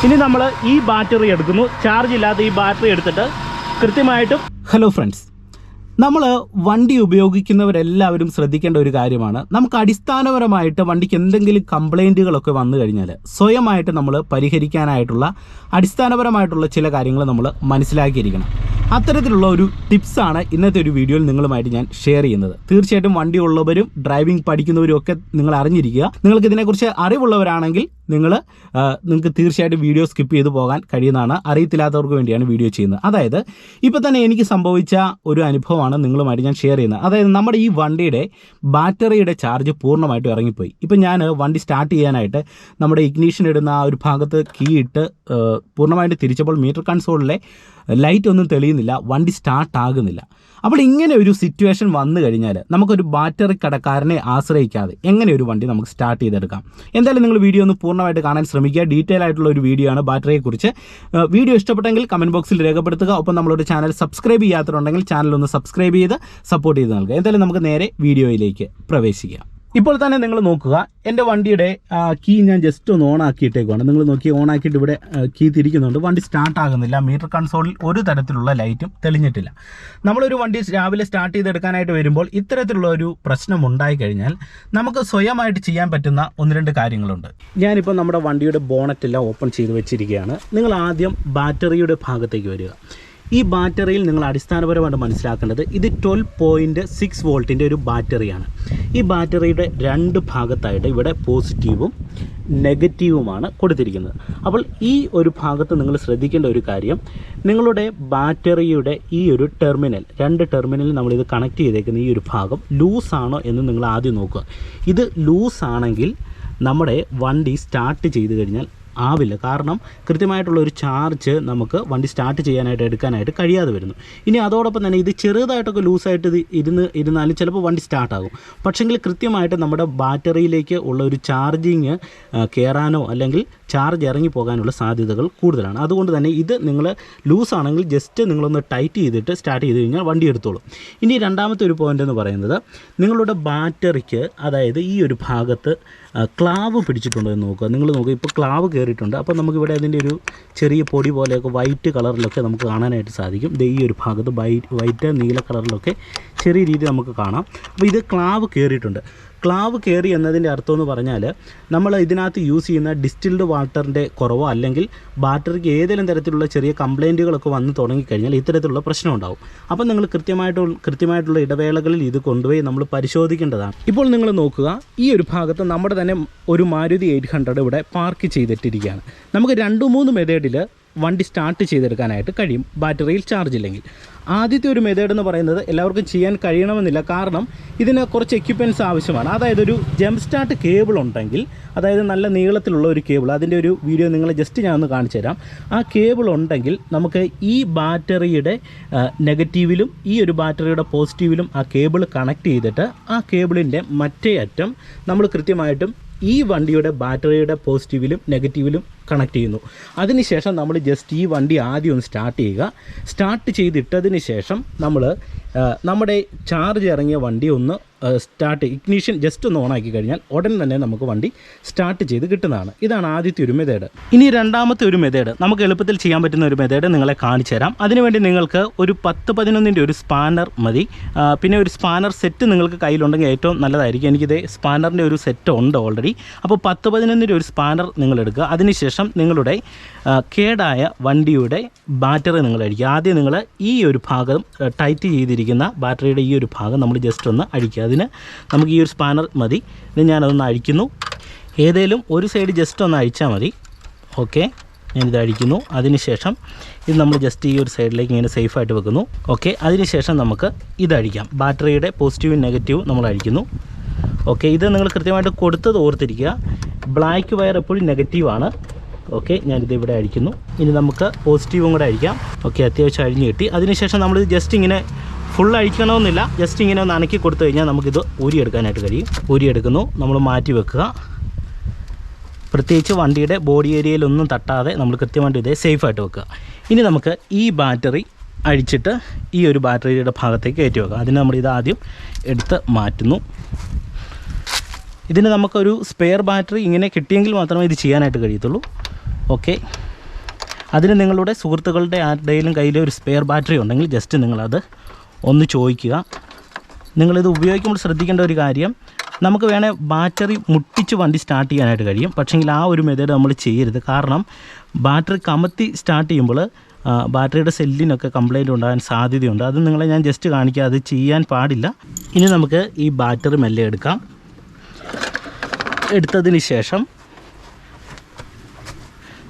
ഇനി നമ്മൾ ഈ ബാറ്ററി എടുക്കുന്നു. ചാർജ് ഇല്ലാത്ത ഈ ബാറ്ററി എടുത്തിട്ട് കൃത്യമായിട്ടും ഹലോ ഫ്രണ്ട്സ്, നമ്മൾ വണ്ടി ഉപയോഗിക്കുന്നവരെല്ലാവരും ശ്രദ്ധിക്കേണ്ട ഒരു കാര്യമാണ്, നമുക്ക് അടിസ്ഥാനപരമായിട്ട് വണ്ടിക്ക് എന്തെങ്കിലും കംപ്ലൈൻറ്റുകളൊക്കെ വന്നു കഴിഞ്ഞാൽ സ്വയമായിട്ട് നമ്മൾ പരിഹരിക്കാനായിട്ടുള്ള അടിസ്ഥാനപരമായിട്ടുള്ള ചില കാര്യങ്ങൾ നമ്മൾ മനസ്സിലാക്കിയിരിക്കണം. അത്തരത്തിലുള്ള ഒരു ടിപ്സാണ് ഇന്നത്തെ ഒരു വീഡിയോയിൽ നിങ്ങളുമായിട്ട് ഞാൻ ഷെയർ ചെയ്യുന്നത്. തീർച്ചയായിട്ടും വണ്ടി ഉള്ളവരും ഡ്രൈവിംഗ് പഠിക്കുന്നവരും ഒക്കെ നിങ്ങൾ അറിഞ്ഞിരിക്കുക. നിങ്ങൾക്ക് ഇതിനെക്കുറിച്ച് അറിവുള്ളവരാണെങ്കിൽ നിങ്ങൾക്ക് തീർച്ചയായിട്ടും വീഡിയോ സ്കിപ്പ് ചെയ്ത് പോകാൻ കഴിയുന്നതാണ്. അറിയത്തില്ലാത്തവർക്ക് വേണ്ടിയാണ് വീഡിയോ ചെയ്യുന്നത്. അതായത് ഇപ്പോൾ തന്നെ എനിക്ക് സംഭവിച്ച ഒരു അനുഭവമാണ് നിങ്ങളുമായിട്ട് ഞാൻ ഷെയർ ചെയ്യുന്നത്. അതായത് നമ്മുടെ ഈ വണ്ടിയുടെ ബാറ്ററിയുടെ ചാർജ് പൂർണ്ണമായിട്ടും ഇറങ്ങിപ്പോയി. ഇപ്പം ഞാൻ വണ്ടി സ്റ്റാർട്ട് ചെയ്യാനായിട്ട് നമ്മുടെ ഇഗ്നീഷൻ ഇടുന്ന ആ ഒരു ഭാഗത്ത് കീ ഇട്ട് പൂർണ്ണമായിട്ട് തിരിച്ചപ്പോൾ മീറ്റർ കൺസോളിലെ ലൈറ്റ് ഒന്നും തെളിയുന്നില്ല, വണ്ടി സ്റ്റാർട്ട് ആകുന്നില്ല. അപ്പോൾ ഇങ്ങനെ ഒരു സിറ്റുവേഷൻ വന്നു കഴിഞ്ഞാൽ നമുക്കൊരു ബാറ്ററി കടക്കാരനെ ആശ്രയിക്കാതെ എങ്ങനെ ഒരു വണ്ടി നമുക്ക് സ്റ്റാർട്ട് ചെയ്തെടുക്കാം. എന്തായാലും നിങ്ങൾ വീഡിയോ ഒന്ന് പൂർണ്ണമായിട്ട് കാണാൻ ശ്രമിക്കുക. ഡീറ്റെയിൽ ആയിട്ടുള്ള ഒരു വീഡിയോ ആണ് ബാറ്ററിയെക്കുറിച്ച്. വീഡിയോ ഇഷ്ടപ്പെട്ടെങ്കിൽ കമൻറ്റ് ബോക്സിൽ രേഖപ്പെടുത്തുക. ഒപ്പം നമ്മളുടെ ചാനൽ സബ്സ്ക്രൈബ് ചെയ്യാത്തവരുണ്ടെങ്കിൽ ചാനൽ ഒന്ന് സബ്സ്ക്രൈബ് ചെയ്ത് സപ്പോർട്ട് ചെയ്ത് നൽകുക. എന്തായാലും നമുക്ക് നേരെ വീഡിയോയിലേക്ക് പ്രവേശിക്കാം. ഇപ്പോൾ തന്നെ നിങ്ങൾ നോക്കുക, എൻ്റെ വണ്ടിയുടെ കീ ഞാൻ ജസ്റ്റ് ഒന്ന് ഓൺ ആക്കിയിട്ടേക്കുവാണ്. നിങ്ങൾ നോക്കി ഓൺ ആക്കിയിട്ട് ഇവിടെ കീ തിരിക്കുന്നുണ്ട്. വണ്ടി സ്റ്റാർട്ട് ആകുന്നില്ല. മീറ്റർ കൺസോളിൽ ഒരു തരത്തിലുള്ള ലൈറ്റും തെളിഞ്ഞിട്ടില്ല. നമ്മളൊരു വണ്ടി രാവിലെ സ്റ്റാർട്ട് ചെയ്തെടുക്കാനായിട്ട് വരുമ്പോൾ ഇത്തരത്തിലുള്ള ഒരു പ്രശ്നം ഉണ്ടായിക്കഴിഞ്ഞാൽ നമുക്ക് സ്വയമായിട്ട് ചെയ്യാൻ പറ്റുന്ന 1-2 കാര്യങ്ങളുണ്ട്. ഞാനിപ്പോൾ നമ്മുടെ വണ്ടിയുടെ ബോണറ്റെല്ലാം ഓപ്പൺ ചെയ്ത് വെച്ചിരിക്കുകയാണ്. നിങ്ങൾ ആദ്യം ബാറ്ററിയുടെ ഭാഗത്തേക്ക് വരിക. ഈ ബാറ്ററിയിൽ നിങ്ങൾ അടിസ്ഥാനപരമായിട്ട് മനസ്സിലാക്കേണ്ടത് ഇത് 12.6 വോൾട്ടിൻ്റെ ഒരു ബാറ്ററിയാണ്. ഈ ബാറ്ററിയുടെ 2 ഭാഗത്തായിട്ട് ഇവിടെ പോസിറ്റീവും നെഗറ്റീവുമാണ് കൊടുത്തിരിക്കുന്നത്. അപ്പോൾ ഈ ഒരു ഭാഗത്ത് നിങ്ങൾ ശ്രദ്ധിക്കേണ്ട ഒരു കാര്യം, നിങ്ങളുടെ ബാറ്ററിയുടെ ഈ ഒരു ടെർമിനൽ, 2 ടെർമിനലിൽ നമ്മളിത് കണക്ട് ചെയ്തേക്കുന്ന ഈ ഒരു ഭാഗം ലൂസാണോ എന്ന് നിങ്ങൾ ആദ്യം നോക്കുക. ഇത് ലൂസാണെങ്കിൽ നമ്മുടെ വണ്ടി സ്റ്റാർട്ട് ചെയ്ത് കഴിഞ്ഞാൽ ആവില്ല. കാരണം കൃത്യമായിട്ടുള്ള ഒരു ചാർജ് നമുക്ക് വണ്ടി സ്റ്റാർട്ട് ചെയ്യാനായിട്ട് എടുക്കാനായിട്ട് കഴിയാതെ വരുന്നു. ഇനി അതോടൊപ്പം തന്നെ ഇത് ചെറുതായിട്ടൊക്കെ ലൂസായിട്ട് ഇരുന്നാലും ചിലപ്പോൾ വണ്ടി സ്റ്റാർട്ടാകും. പക്ഷെങ്കിൽ കൃത്യമായിട്ട് നമ്മുടെ ബാറ്ററിയിലേക്ക് ഉള്ള ഒരു ചാർജിങ് കയറാനോ അല്ലെങ്കിൽ ചാർജ് ഇറങ്ങിപ്പോകാനുള്ള സാധ്യതകൾ കൂടുതലാണ്. അതുകൊണ്ട് തന്നെ ഇത് നിങ്ങൾ ലൂസാണെങ്കിൽ ജസ്റ്റ് നിങ്ങളൊന്ന് ടൈറ്റ് ചെയ്തിട്ട് സ്റ്റാർട്ട് ചെയ്ത് കഴിഞ്ഞാൽ വണ്ടി എടുത്തോളും. ഇനി രണ്ടാമത്തെ ഒരു പോയിൻ്റ് എന്ന് പറയുന്നത്, നിങ്ങളുടെ ബാറ്ററിക്ക് അതായത് ഈ ഒരു ഭാഗത്ത് ക്ലാവ് പിടിച്ചിട്ടുണ്ടോ എന്ന് നോക്കുക. നിങ്ങൾ നോക്കുക, ഇപ്പോൾ ക്ലാവ് കയറിയിട്ടുണ്ട്. അപ്പോൾ നമുക്കിവിടെ അതിൻ്റെ ഒരു ചെറിയ പൊടി പോലെയൊക്കെ വൈറ്റ് കളറിലൊക്കെ നമുക്ക് കാണാനായിട്ട് സാധിക്കും. ഈ ഒരു ഭാഗത്ത് വൈറ്റ് നീല കളറിലൊക്കെ ചെറിയ രീതിയിൽ നമുക്ക് കാണാം. അപ്പോൾ ഇത് ക്ലാവ് കയറിയിട്ടുണ്ട്. ക്ലാവ് കയറി എന്നതിൻ്റെ അർത്ഥം എന്ന് പറഞ്ഞാൽ നമ്മൾ ഇതിനകത്ത് യൂസ് ചെയ്യുന്ന ഡിസ്റ്റിൽഡ് വാട്ടറിൻ്റെ കുറവോ അല്ലെങ്കിൽ ബാറ്ററിക്ക് ഏതെങ്കിലും തരത്തിലുള്ള ചെറിയ കംപ്ലൈൻറ്റുകളൊക്കെ വന്ന് തുടങ്ങിക്കഴിഞ്ഞാൽ ഇത്തരത്തിലുള്ള പ്രശ്നം ഉണ്ടാവും. അപ്പോൾ നിങ്ങൾ കൃത്യമായിട്ടുള്ള ഇടവേളകളിൽ ഇത് കൊണ്ടുപോയി നമ്മൾ പരിശോധിക്കേണ്ടതാണ്. ഇപ്പോൾ നിങ്ങൾ നോക്കുക, ഈ ഒരു ഭാഗത്ത് നമ്മുടെ തന്നെ ഒരു മാരുതി 800 ഇവിടെ പാർക്ക് ചെയ്തിട്ടിരിക്കുകയാണ്. നമുക്ക് 2-3 മെത്തേഡിൽ വണ്ടി സ്റ്റാർട്ട് ചെയ്തെടുക്കാനായിട്ട് കഴിയും ബാറ്ററിയിൽ ചാർജ് ഇല്ലെങ്കിൽ. ആദ്യത്തെ ഒരു മെത്തേഡ് എന്ന് പറയുന്നത് എല്ലാവർക്കും ചെയ്യാൻ കഴിയണമെന്നില്ല. കാരണം ഇതിന് കുറച്ച് എക്യുപ്മെൻറ്റ്സ് ആവശ്യമാണ്. അതായത് ഒരു ജംപ് സ്റ്റാർട്ട് കേബിൾ ഉണ്ടെങ്കിൽ, അതായത് നല്ല നീളത്തിലുള്ള ഒരു കേബിൾ, അതിൻ്റെ ഒരു വീഡിയോ നിങ്ങളെ ജസ്റ്റ് ഞാൻ ഒന്ന് കാണിച്ചു തരാം. ആ കേബിൾ ഉണ്ടെങ്കിൽ നമുക്ക് ഈ ബാറ്ററിയുടെ നെഗറ്റീവിലും ഈ ഒരു ബാറ്ററിയുടെ പോസിറ്റീവിലും ആ കേബിൾ കണക്ട് ചെയ്തിട്ട് ആ കേബിളിൻ്റെ മറ്റേ അറ്റം നമ്മൾ കൃത്യമായിട്ടും ഈ വണ്ടിയുടെ ബാറ്ററിയുടെ പോസിറ്റീവിലും നെഗറ്റീവിലും കണക്ട് ചെയ്യുന്നു. അതിനുശേഷം നമ്മൾ ജസ്റ്റ് ഈ വണ്ടി ആദ്യം ഒന്ന് സ്റ്റാർട്ട് ചെയ്യുക. സ്റ്റാർട്ട് ചെയ്തിട്ടതിന് ശേഷം നമ്മൾ നമ്മുടെ ചാർജ് ഇറങ്ങിയ വണ്ടി ഒന്ന് ഇഗ്നിഷൻ ജസ്റ്റ് ഒന്ന് ഓണാക്കി കഴിഞ്ഞാൽ ഉടൻ തന്നെ നമുക്ക് വണ്ടി സ്റ്റാർട്ട് ചെയ്ത് കിട്ടുന്നതാണ്. ഇതാണ് ആദ്യത്തെ ഒരു മെത്തേഡ്. ഇനി രണ്ടാമത്തെ ഒരു മെത്തേഡ്, നമുക്ക് എളുപ്പത്തിൽ ചെയ്യാൻ പറ്റുന്ന ഒരു മെത്തേഡ് നിങ്ങളെ കാണിച്ചു തരാം. അതിനുവേണ്ടി നിങ്ങൾക്ക് ഒരു 10-11 ഒരു സ്പാനർ മതി. പിന്നെ ഒരു സ്പാനർ സെറ്റ് നിങ്ങൾക്ക് കയ്യിലുണ്ടെങ്കിൽ ഏറ്റവും നല്ലതായിരിക്കും. എനിക്കിത് സ്പാനറിൻ്റെ ഒരു സെറ്റ് ഉണ്ട് ഓൾറെഡി. അപ്പോൾ 10-11 ഒരു സ്പാനർ നിങ്ങൾ എടുക്കുക. അതിനുശേഷം നിങ്ങളുടെ കേടായ വണ്ടിയുടെ ബാറ്ററി നിങ്ങൾ അഴിക്കുക. ആദ്യം നിങ്ങൾ ഈ ഒരു ഭാഗം ടൈറ്റ് ചെയ്തിരിക്കുന്ന ബാറ്ററിയുടെ ഈ ഒരു ഭാഗം നമ്മൾ ജസ്റ്റ് ഒന്ന് അഴിക്കുക. അതിന് നമുക്ക് ഈ ഒരു സ്പാനർ മതി. ഇത് ഞാനതൊന്ന് അഴിക്കുന്നു. ഏതെങ്കിലും ഒരു സൈഡ് ജസ്റ്റ് ഒന്ന് അഴിച്ചാൽ മതി. ഓക്കെ, ഞാനിത് അഴിക്കുന്നു. അതിനുശേഷം ഇത് നമ്മൾ ജസ്റ്റ് ഈ ഒരു സൈഡിലേക്ക് ഇങ്ങനെ സേഫായിട്ട് വെക്കുന്നു. ഓക്കെ, അതിനുശേഷം നമുക്ക് ഇത് അഴിക്കാം. ബാറ്ററിയുടെ പോസിറ്റീവും നെഗറ്റീവും നമ്മൾ അഴിക്കുന്നു. ഓക്കെ, ഇത് നിങ്ങൾ കൃത്യമായിട്ട് കൊടുത്തത് ഓർത്തിരിക്കുക. ബ്ലാക്ക് വയർ എപ്പോഴും നെഗറ്റീവാണ്. ഓക്കെ, ഞാനിത് ഇവിടെ അഴിക്കുന്നു. ഇനി നമുക്ക് പോസിറ്റീവും കൂടെ അഴിക്കാം. ഓക്കെ, അത്യാവശ്യം അഴിഞ്ഞ് കിട്ടി. അതിനുശേഷം നമ്മൾ ജസ്റ്റ് ഇങ്ങനെ ഫുൾ അഴിക്കണമെന്നില്ല, ജസ്റ്റ് ഇങ്ങനെ ഒന്ന് അനക്കി കൊടുത്തു കഴിഞ്ഞാൽ നമുക്കിത് ഊരിയെടുക്കാനായിട്ട് കഴിയും. ഊരിയെടുക്കുന്നു, നമ്മൾ മാറ്റി വെക്കുക. പ്രത്യേകിച്ച് വണ്ടിയുടെ ബോഡി ഏരിയയിലൊന്നും തട്ടാതെ നമ്മൾ കൃത്യമായിട്ട് ഇതേ സേഫായിട്ട് വെക്കുക. ഇനി നമുക്ക് ഈ ബാറ്ററി അഴിച്ചിട്ട് ഈ ഒരു ബാറ്ററിയുടെ ഭാഗത്തേക്ക് കയറ്റി വെക്കുക. അതിന് നമ്മൾ ഇതാദ്യം എടുത്ത് മാറ്റുന്നു. ഇതിന് നമുക്കൊരു സ്പെയർ ബാറ്ററി ഇങ്ങനെ കിട്ടിയെങ്കിൽ മാത്രമേ ഇത് ചെയ്യാനായിട്ട് കഴിയത്തുള്ളൂ. ഓക്കെ, അതിന് നിങ്ങളുടെ സുഹൃത്തുക്കളുടെ ആരുടെയും കയ്യിൽ ഒരു സ്പെയർ ബാറ്ററി ഉണ്ടെങ്കിൽ ജസ്റ്റ് നിങ്ങളത് ഒന്ന് ചോദിക്കുക. നിങ്ങളിത് ഉപയോഗിക്കുമ്പോൾ ശ്രദ്ധിക്കേണ്ട ഒരു കാര്യം, നമുക്ക് വേണേൽ ബാറ്ററി മുട്ടിച്ച് വണ്ടി സ്റ്റാർട്ട് ചെയ്യാനായിട്ട് കഴിയും. പക്ഷേങ്കിൽ ആ ഒരു മെത്തേഡ് നമ്മൾ ചെയ്യരുത്. കാരണം ബാറ്ററി കമത്തി സ്റ്റാർട്ട് ചെയ്യുമ്പോൾ ബാറ്ററിയുടെ സെല്ലിനൊക്കെ കംപ്ലൈൻറ്റ് ഉണ്ടാകാൻ സാധ്യതയുണ്ട്. അത് നിങ്ങളെ ഞാൻ ജസ്റ്റ് കാണിക്കുക, അത് ചെയ്യാൻ പാടില്ല. ഇനി നമുക്ക് ഈ ബാറ്ററി മെല്ലെ എടുക്കാം. എടുത്തതിന് ശേഷം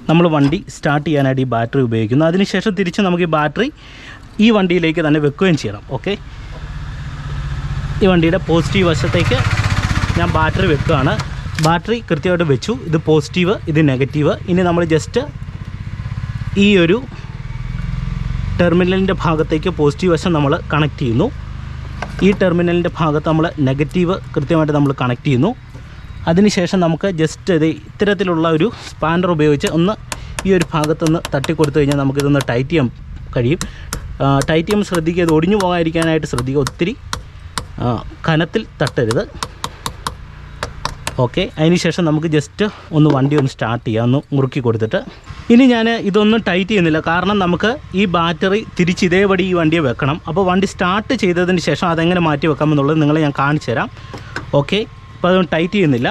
നമ്മൾ വണ്ടി സ്റ്റാർട്ട് ചെയ്യാനായിട്ട് ഈ ബാറ്ററി ഉപയോഗിക്കുന്നു. അതിനുശേഷം തിരിച്ച് നമുക്ക് ഈ ബാറ്ററി ഈ വണ്ടിയിലേക്ക് തന്നെ വെക്കുകയും ചെയ്യണം. ഓക്കെ, ഈ വണ്ടിയുടെ പോസിറ്റീവ് വശത്തേക്ക് ഞാൻ ബാറ്ററി വെക്കുകയാണ്. ബാറ്ററി കൃത്യമായിട്ട് വെച്ചു. ഇത് പോസിറ്റീവ്, ഇത് നെഗറ്റീവ്. ഇനി നമ്മൾ ജസ്റ്റ് ഈ ഒരു ടെർമിനലിൻ്റെ ഭാഗത്തേക്ക് പോസിറ്റീവ് വശം നമ്മൾ കണക്ട് ചെയ്യുന്നു. ഈ ടെർമിനലിൻ്റെ ഭാഗത്ത് നമ്മൾ നെഗറ്റീവ് കൃത്യമായിട്ട് നമ്മൾ കണക്ട് ചെയ്യുന്നു. അതിനുശേഷം നമുക്ക് ജസ്റ്റ് ഇത് ഇത്തരത്തിലുള്ള ഒരു സ്പാനർ ഉപയോഗിച്ച് ഒന്ന് ഈ ഒരു ഭാഗത്തുനിന്ന് തട്ടിക്കൊടുത്തു കഴിഞ്ഞാൽ നമുക്കിതൊന്ന് ടൈറ്റ് ചെയ്യാൻ കഴിയും. ടൈറ്റ് ചെയ്യുമ്പോൾ ശ്രദ്ധിക്കുക, ഇത് ഒടിഞ്ഞു പോകാതിരിക്കാനായിട്ട് ശ്രദ്ധിക്കുക. ഒത്തിരി കനത്തിൽ തട്ടരുത്. ഓക്കെ, അതിനുശേഷം നമുക്ക് ജസ്റ്റ് ഒന്ന് വണ്ടി ഒന്ന് സ്റ്റാർട്ട് ചെയ്യാം, ഒന്ന് മുറുക്കി കൊടുത്തിട്ട്. ഇനി ഞാൻ ഇതൊന്നും ടൈറ്റ് ചെയ്യുന്നില്ല, കാരണം നമുക്ക് ഈ ബാറ്ററി തിരിച്ച് ഇതേപടി ഈ വണ്ടിയെ വെക്കണം. അപ്പോൾ വണ്ടി സ്റ്റാർട്ട് ചെയ്തതിന് ശേഷം അതെങ്ങനെ മാറ്റി വെക്കാമെന്നുള്ളത് നിങ്ങളെ ഞാൻ കാണിച്ചു തരാം. ഓക്കെ, അപ്പോൾ അതൊന്നും ടൈറ്റ് ചെയ്യുന്നില്ല.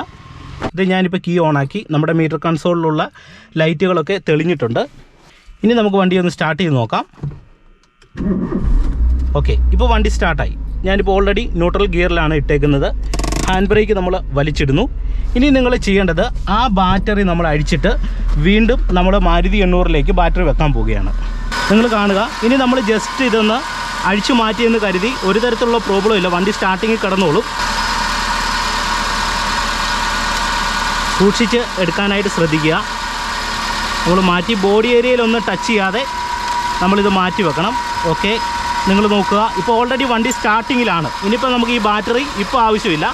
ഇത് ഞാനിപ്പോൾ കീ ഓണാക്കി. നമ്മുടെ മീറ്റർ കൺസോളിലുള്ള ലൈറ്റുകളൊക്കെ തെളിഞ്ഞിട്ടുണ്ട്. ഇനി നമുക്ക് വണ്ടി ഒന്ന് സ്റ്റാർട്ട് ചെയ്ത് നോക്കാം. ഓക്കെ, ഇപ്പോൾ വണ്ടി സ്റ്റാർട്ടായി. ഞാനിപ്പോൾ ഓൾറെഡി ന്യൂട്രൽ ഗിയറിലാണ് ഇട്ടേക്കുന്നത്. ഹാൻഡ് ബ്രേക്ക് നമ്മൾ വലിച്ചിടുന്നു. ഇനി നിങ്ങൾ ചെയ്യേണ്ടത് ആ ബാറ്ററി നമ്മൾ അഴിച്ചിട്ട് വീണ്ടും നമ്മൾ മാരുതി 800ലേക്ക് ബാറ്ററി വെക്കാൻ പോവുകയാണ്. നിങ്ങൾ കാണുക. ഇനി നമ്മൾ ജസ്റ്റ് ഇതൊന്ന് അഴിച്ചു മാറ്റിയെന്ന് കരുതി ഒരു തരത്തിലുള്ള പ്രോബ്ലം ഇല്ല, വണ്ടി സ്റ്റാർട്ടിങ്ങിൽ കിടന്നോളും. സൂക്ഷിച്ച് എടുക്കാനായിട്ട് ശ്രദ്ധിക്കുക. നമ്മൾ മാറ്റി ബോഡി ഏരിയയിലൊന്ന് ടച്ച് ചെയ്യാതെ നമ്മളിത് മാറ്റി വെക്കണം. ഓക്കെ, നിങ്ങൾ നോക്കുക. ഇപ്പോൾ ഓൾറെഡി വണ്ടി സ്റ്റാർട്ടിങ്ങിലാണ്. ഇനിയിപ്പോൾ നമുക്ക് ഈ ബാറ്ററി ഇപ്പോൾ ആവശ്യമില്ല.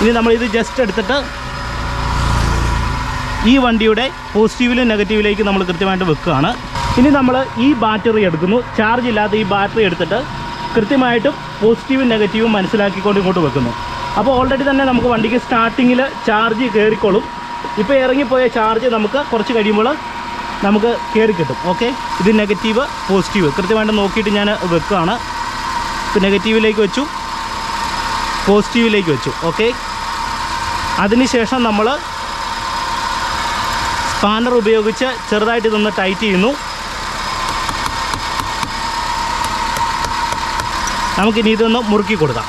ഇനി നമ്മളിത് ജസ്റ്റ് എടുത്തിട്ട് ഈ വണ്ടിയുടെ പോസിറ്റീവിലും നെഗറ്റീവിലേക്ക് നമ്മൾ കൃത്യമായിട്ട് വെക്കുകയാണ്. ഇനി നമ്മൾ ഈ ബാറ്ററി എടുക്കുന്നു. ചാർജ് ഇല്ലാത്ത ഈ ബാറ്ററി എടുത്തിട്ട് കൃത്യമായിട്ടും പോസിറ്റീവും നെഗറ്റീവും മനസ്സിലാക്കിക്കൊണ്ട് ഇങ്ങോട്ട് വെക്കുന്നു. അപ്പോൾ ഓൾറെഡി തന്നെ നമുക്ക് വണ്ടിക്ക് സ്റ്റാർട്ടിങ്ങിൽ ചാർജ് കയറിക്കോളും. ഇപ്പോൾ ഇറങ്ങിപ്പോയ ചാർജ് നമുക്ക് കുറച്ച് കഴിയുമ്പോൾ നമുക്ക് കയറി കിട്ടും. ഓക്കെ, ഇത് നെഗറ്റീവ് പോസിറ്റീവ് കൃത്യമായിട്ട് നോക്കിയിട്ട് ഞാൻ വെക്കുകയാണ്. ഇപ്പോൾ നെഗറ്റീവിലേക്ക് വെച്ചു, പോസിറ്റീവിലേക്ക് വെച്ചു. ഓക്കെ, അതിനുശേഷം നമ്മൾ സ്പാനർ ഉപയോഗിച്ച് ചെറുതായിട്ട് ഇതൊന്ന് ടൈറ്റ് ചെയ്യുന്നു. നമുക്കിനി ഇതൊന്ന് മുറുക്കി കൊടുക്കാം.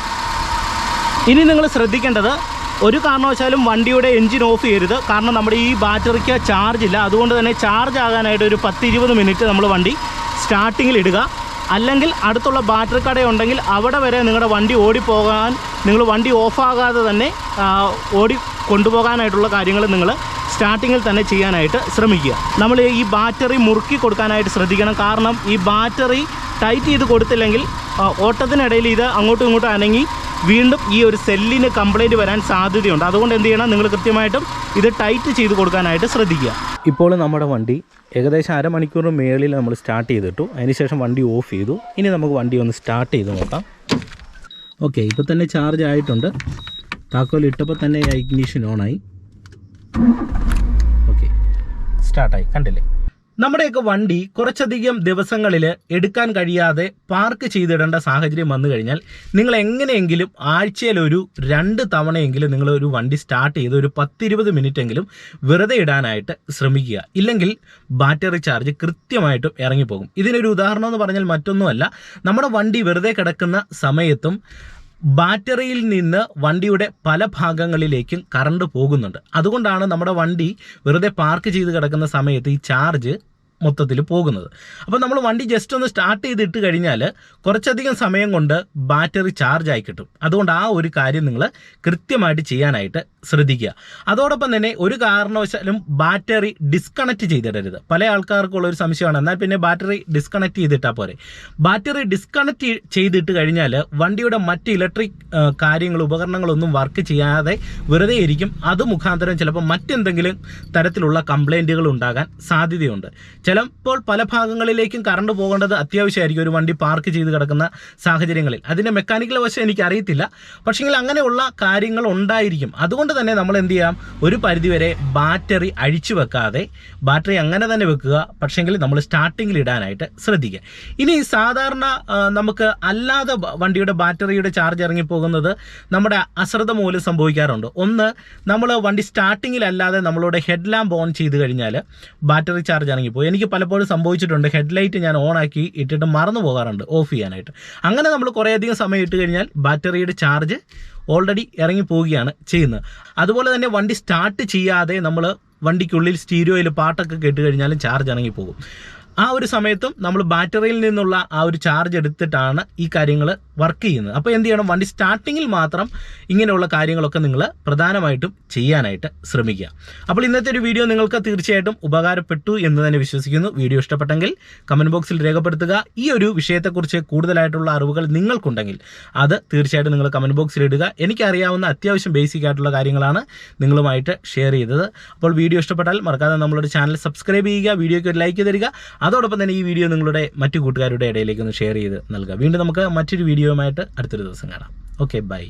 ഇനി നിങ്ങൾ ശ്രദ്ധിക്കേണ്ടത്, ഒരു കാരണവശാലും വണ്ടിയുടെ എൻജിൻ ഓഫ് ചെയ്യരുത്. കാരണം നമ്മുടെ ഈ ബാറ്ററിക്ക് ചാർജ് ഇല്ല. അതുകൊണ്ട് തന്നെ ചാർജ് ആകാനായിട്ട് ഒരു 10-20 മിനിറ്റ് നമ്മൾ വണ്ടി സ്റ്റാർട്ടിങ്ങിൽ ഇടുക. അല്ലെങ്കിൽ അടുത്തുള്ള ബാറ്ററി കടയുണ്ടെങ്കിൽ അവിടെ വരെ നിങ്ങളുടെ വണ്ടി ഓടിപ്പോകാൻ, നിങ്ങൾ വണ്ടി ഓഫാകാതെ തന്നെ ഓടി കൊണ്ടുപോകാനായിട്ടുള്ള കാര്യങ്ങൾ നിങ്ങൾ സ്റ്റാർട്ടിങ്ങിൽ തന്നെ ചെയ്യാനായിട്ട് ശ്രമിക്കുക. നമ്മൾ ഈ ബാറ്ററി മുറുക്കി കൊടുക്കാനായിട്ട് ശ്രദ്ധിക്കണം. കാരണം ഈ ബാറ്ററി ടൈറ്റ് ചെയ്ത് കൊടുത്തില്ലെങ്കിൽ ഓട്ടത്തിനിടയിൽ ഇത് അങ്ങോട്ടും ഇങ്ങോട്ടും അനങ്ങി വീണ്ടും ഈ ഒരു സെല്ലിന് കംപ്ലൈൻറ്റ് വരാൻ സാധ്യതയുണ്ട്. അതുകൊണ്ട് എന്ത് ചെയ്യണം, നിങ്ങൾ കൃത്യമായിട്ടും ഇത് ടൈറ്റ് ചെയ്ത് കൊടുക്കാനായിട്ട് ശ്രദ്ധിക്കുക. ഇപ്പോൾ നമ്മുടെ വണ്ടി ഏകദേശം അരമണിക്കൂറിന് മേളിൽ നമ്മൾ സ്റ്റാർട്ട് ചെയ്തിട്ടു. അതിനുശേഷം വണ്ടി ഓഫ് ചെയ്തു. ഇനി നമുക്ക് വണ്ടി ഒന്ന് സ്റ്റാർട്ട് ചെയ്ത് നോക്കാം. ഓക്കെ, ഇപ്പോൾ തന്നെ ചാർജ് ആയിട്ടുണ്ട്. താക്കോൽ ഇട്ടപ്പോൾ തന്നെ ഇഗ്നിഷൻ ഓണായി. ഓക്കെ, സ്റ്റാർട്ടായി. കണ്ടില്ലേ? നമ്മുടെയൊക്കെ വണ്ടി കുറച്ചധികം ദിവസങ്ങളിൽ എടുക്കാൻ കഴിയാതെ പാർക്ക് ചെയ്തിടേണ്ട സാഹചര്യം വന്നു കഴിഞ്ഞാൽ നിങ്ങൾ എങ്ങനെയെങ്കിലും ആഴ്ചയിലൊരു 2 തവണയെങ്കിലും നിങ്ങളൊരു വണ്ടി സ്റ്റാർട്ട് ചെയ്ത് ഒരു 10-20 മിനിറ്റെങ്കിലും വെറുതെ ഇടാനായിട്ട് ശ്രമിക്കുക. ഇല്ലെങ്കിൽ ബാറ്ററി ചാർജ് കൃത്യമായിട്ടും ഇറങ്ങിപ്പോകും. ഇതിനൊരു ഉദാഹരണം എന്ന് പറഞ്ഞാൽ മറ്റൊന്നുമല്ല, നമ്മുടെ വണ്ടി വെറുതെ കിടക്കുന്ന സമയത്തും ബാറ്ററിയിൽ നിന്ന് വണ്ടിയുടെ പല ഭാഗങ്ങളിലേക്കും കറണ്ട് പോകുന്നുണ്ട്. അതുകൊണ്ടാണ് നമ്മുടെ വണ്ടി വെറുതെ പാർക്ക് ചെയ്ത് കിടക്കുന്ന സമയത്ത് ഈ ചാർജ് മൊത്തത്തിൽ പോകുന്നത്. അപ്പോൾ നമ്മൾ വണ്ടി ജസ്റ്റ് ഒന്ന് സ്റ്റാർട്ട് ചെയ്തിട്ട് കഴിഞ്ഞാൽ കുറച്ചധികം സമയം കൊണ്ട് ബാറ്ററി ചാർജ് ആയി കിട്ടും. അതുകൊണ്ട് ആ ഒരു കാര്യം നിങ്ങൾ കൃത്യമായിട്ട് ചെയ്യാനായിട്ട് ശ്രദ്ധിക്കുക. അതോടൊപ്പം തന്നെ ഒരു കാരണവശാലും ബാറ്ററി ഡിസ്കണക്ട് ചെയ്തിടരുത്. പല ആൾക്കാർക്കുള്ള ഒരു സംശയമാണ്, എന്നാൽ പിന്നെ ബാറ്ററി ഡിസ്കണക്ട് ചെയ്തിട്ടാൽ പോരെ. ബാറ്ററി ഡിസ്കണക്ട് ചെയ്തിട്ട് കഴിഞ്ഞാൽ വണ്ടിയുടെ മറ്റ് ഇലക്ട്രിക് കാര്യങ്ങൾ ഉപകരണങ്ങളൊന്നും വർക്ക് ചെയ്യാതെ വെറുതെ ഇരിക്കും. അത് മുഖാന്തരം ചിലപ്പോൾ മറ്റെന്തെങ്കിലും തരത്തിലുള്ള കംപ്ലൈൻറ്റുകൾ ഉണ്ടാകാൻ സാധ്യതയുണ്ട്. ചിലപ്പോൾ പല ഭാഗങ്ങളിലേക്കും കറണ്ട് പോകേണ്ടത് അത്യാവശ്യമായിരിക്കും ഒരു വണ്ടി പാർക്ക് ചെയ്ത് കിടക്കുന്ന സാഹചര്യങ്ങളിൽ. അതിൻ്റെ മെക്കാനിക്കൽ വശം എനിക്കറിയത്തില്ല, പക്ഷേങ്കിൽ അങ്ങനെയുള്ള കാര്യങ്ങൾ ഉണ്ടായിരിക്കും. അതുകൊണ്ട് തന്നെ നമ്മൾ എന്ത് ചെയ്യാം, ഒരു പരിധിവരെ ബാറ്ററി അഴിച്ചു വെക്കാതെ ബാറ്ററി അങ്ങനെ തന്നെ വെക്കുക. പക്ഷേങ്കിൽ നമ്മൾ സ്റ്റാർട്ടിങ്ങിൽ ഇടാനായിട്ട് ശ്രദ്ധിക്കുക. ഇനി സാധാരണ നമുക്ക് അല്ലാതെ വണ്ടിയുടെ ബാറ്ററിയുടെ ചാർജ് ഇറങ്ങിപ്പോകുന്നത് നമ്മുടെ അശ്രദ്ധ മൂലം സംഭവിക്കാറുണ്ട്. ഒന്ന്, നമ്മൾ വണ്ടി സ്റ്റാർട്ടിങ്ങിലല്ലാതെ നമ്മളുടെ ഹെഡ് ലാമ്പ് ഓൺ ചെയ്ത് കഴിഞ്ഞാൽ ബാറ്ററി ചാർജ് ഇറങ്ങിപ്പോയി. എനിക്ക് പലപ്പോഴും സംഭവിച്ചിട്ടുണ്ട്. ഹെഡ്ലൈറ്റ് ഞാൻ ഓണാക്കി ഇട്ടിട്ട് മറന്നു പോകാറുണ്ട് ഓഫ് ചെയ്യാനായിട്ട്. അങ്ങനെ നമ്മൾ കുറേയധികം സമയം ഇട്ട് കഴിഞ്ഞാൽ ബാറ്ററിയുടെ ചാർജ് ഓൾറെഡി ഇറങ്ങി പോവുകയാണ് ചെയ്യുന്നത്. അതുപോലെ തന്നെ വണ്ടി സ്റ്റാർട്ട് ചെയ്യാതെ നമ്മൾ വണ്ടിക്കുള്ളിൽ സ്റ്റീരിയോയിൽ പാട്ടൊക്കെ കേട്ട് കഴിഞ്ഞാലും ചാർജ് ഇറങ്ങിപ്പോകും. ആ ഒരു സമയത്തും നമ്മൾ ബാറ്ററിയിൽ നിന്നുള്ള ആ ഒരു ചാർജ് എടുത്തിട്ടാണ് ഈ കാര്യങ്ങൾ വർക്ക് ചെയ്യുന്നത്. അപ്പോൾ എന്ത് ചെയ്യണം, വണ്ടി സ്റ്റാർട്ടിങ്ങിൽ മാത്രം ഇങ്ങനെയുള്ള കാര്യങ്ങളൊക്കെ നിങ്ങൾ പ്രധാനമായിട്ടും ചെയ്യാനായിട്ട് ശ്രമിക്കുക. അപ്പോൾ ഇന്നത്തെ ഒരു വീഡിയോ നിങ്ങൾക്ക് തീർച്ചയായിട്ടും ഉപകാരപ്പെട്ടു എന്ന് തന്നെ വിശ്വസിക്കുന്നു. വീഡിയോ ഇഷ്ടപ്പെട്ടെങ്കിൽ കമൻറ്റ് ബോക്സിൽ രേഖപ്പെടുത്തുക. ഈ ഒരു വിഷയത്തെക്കുറിച്ച് കൂടുതലായിട്ടുള്ള അറിവുകൾ നിങ്ങൾക്കുണ്ടെങ്കിൽ അത് തീർച്ചയായിട്ടും നിങ്ങൾ കമൻറ്റ് ബോക്സിൽ ഇടുക. എനിക്കറിയാവുന്ന അത്യാവശ്യം ബേസിക് ആയിട്ടുള്ള കാര്യങ്ങളാണ് നിങ്ങളുമായിട്ട് ഷെയർ ചെയ്തത്. അപ്പോൾ വീഡിയോ ഇഷ്ടപ്പെട്ടാൽ മറക്കാതെ നമ്മളുടെ ചാനൽ സബ്സ്ക്രൈബ് ചെയ്യുക, വീഡിയോയ്ക്ക് ഒരു ലൈക്ക് തരിക. അതോടൊപ്പം തന്നെ ഈ വീഡിയോ നിങ്ങളുടെ മറ്റു കൂട്ടുകാരുടെ ഇടയിലേക്ക് ഒന്ന് ഷെയർ ചെയ്ത് നൽകുക. വീണ്ടും നമുക്ക് മറ്റൊരു വീഡിയോയുമായിട്ട് അടുത്തൊരു ദിവസം കാണാം. Okay, by.